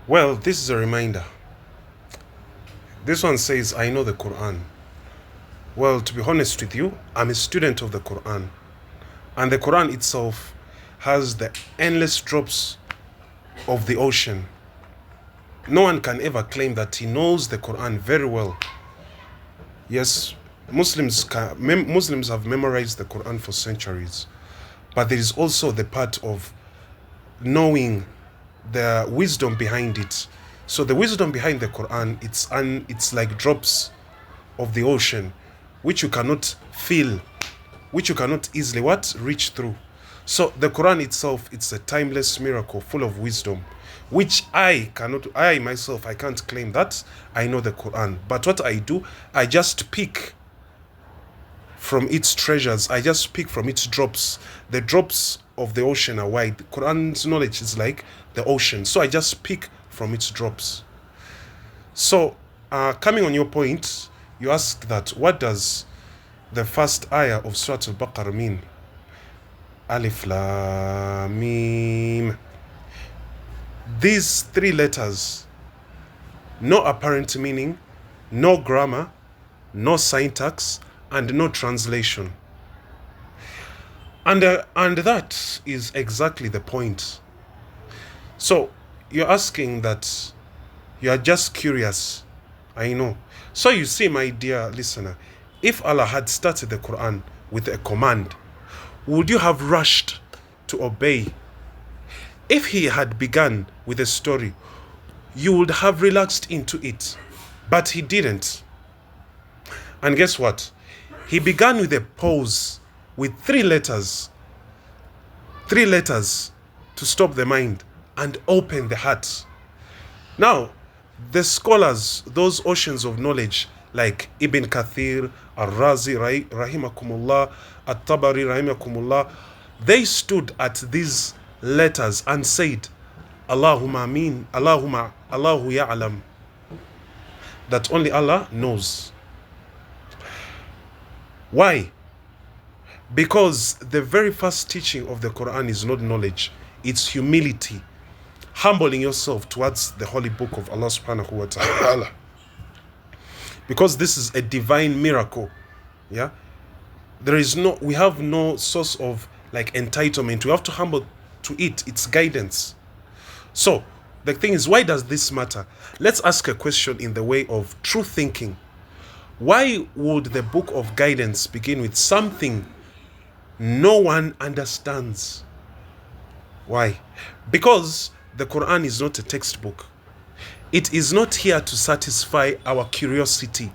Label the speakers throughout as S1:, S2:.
S1: Well, this is a reminder. This one says, I know the Quran. Well, to be honest with you, I'm a student of the Quran. And the Quran itself has the endless drops of the ocean. No one can ever claim that he knows the Quran very well. Yes, Muslims have memorized the Quran for centuries. But there is also the part of knowing the wisdom behind it. So the wisdom behind the Quran, it's like drops of the ocean, which you cannot feel, which you cannot easily reach through. So the Quran itself, it's a timeless miracle full of wisdom, which I myself, I can't claim that I know the Quran. But what I do, I just pick from its treasures. I just pick from its drops. The drops of the ocean are wide. The Quran's knowledge is like the ocean. So I just pick from its drops. So coming on your point, you asked that what does the first ayah of Surah Al-Baqarah mean? Alif Lam Mim. These three letters, no apparent meaning, no grammar, no syntax, and no translation. And that is exactly the point. So you're asking that, you are just curious. I know. So you see, my dear listener, if Allah had started the Quran with a command, would you have rushed to obey? If he had begun with a story, you would have relaxed into it. But he didn't. And guess what? He began with a pause, with three letters to stop the mind and open the heart. Now, the scholars, those oceans of knowledge, like Ibn Kathir, Al-Razi, Rahimakumullah, At-Tabari, Rahimakumullah, they stood at these letters and said, Allahumma ameen, Allahu ya'lam, that only Allah knows. Why? Because the very first teaching of the Quran is not knowledge, it's humility, humbling yourself towards the holy book of Allah subhanahu wa ta'ala. Because this is a divine miracle. Yeah? We have no source of like entitlement. We have to humble to it. It's guidance. So the thing is, why does this matter? Let's ask a question in the way of true thinking. Why would the book of guidance begin with something no one understands? Why? Because the Quran is not a textbook. It is not here to satisfy our curiosity.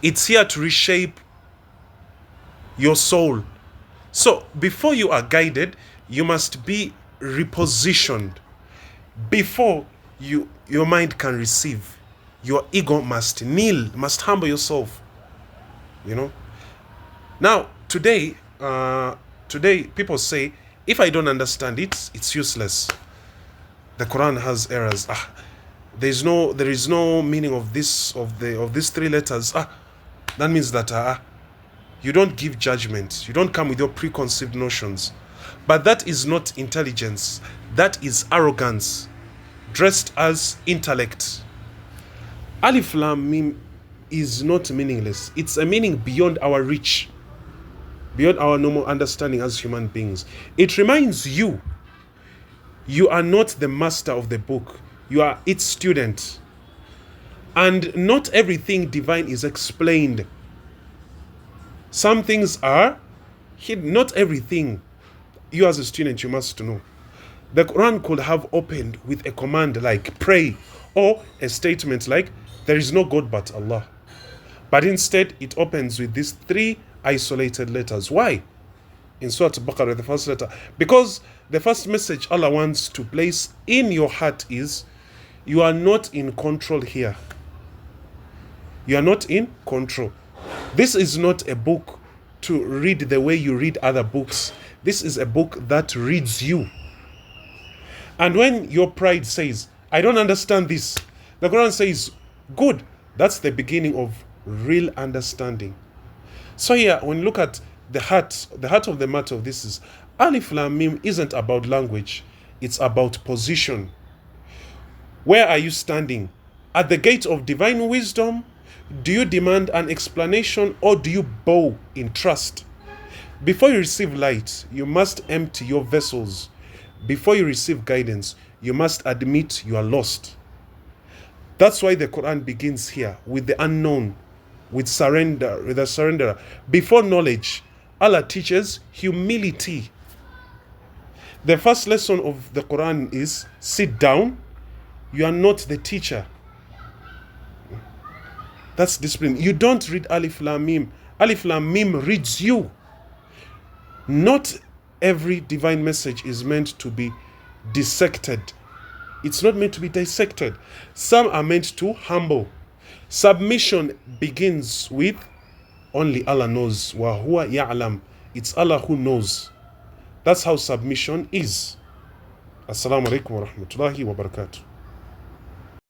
S1: It's here to reshape your soul. So before you are guided, you must be repositioned. Before your mind can receive, your ego must kneel, must humble yourself. You know. Now today people say, if I don't understand it, it's useless. The Quran has errors. There is no meaning of these three letters. That means that you don't give judgment. You don't come with your preconceived notions. But that is not intelligence. That is arrogance, dressed as intellect. Alif Lam Mim is not meaningless. It's a meaning beyond our reach, beyond our normal understanding as human beings. It reminds you, you are not the master of the book. You are its student. And not everything divine is explained. Some things are hidden. Not everything. You as a student, you must know. The Quran could have opened with a command like pray, or a statement like there is no God but Allah. But instead, it opens with these three isolated letters. Why? In Surah Al-Baqarah, the first letter. Because the first message Allah wants to place in your heart is, you are not in control here. You are not in control. This is not a book to read the way you read other books. This is a book that reads you. And when your pride says, I don't understand this, the Quran says, good. That's the beginning of real understanding. So here, when you look at the heart of the matter of this is, Alif Lam Mim isn't about language. It's about position. Where are you standing? At the gate of divine wisdom? Do you demand an explanation, or do you bow in trust? Before you receive light, you must empty your vessels. Before you receive guidance, you must admit you are lost. That's why the Quran begins here with the unknown, with surrender, with a surrender. Before knowledge, Allah teaches humility. The first lesson of the Quran is sit down. You are not the teacher. That's discipline. You don't read Alif Lam Mim. Alif Lam Mim reads you. Not every divine message is meant to be dissected. It's not meant to be dissected. Some are meant to humble. Submission begins with only Allah knows. Wa huwa ya'lam. It's Allah who knows. That's how submission is. Assalamu alaikum wa rahmatullahi wa barakatuh.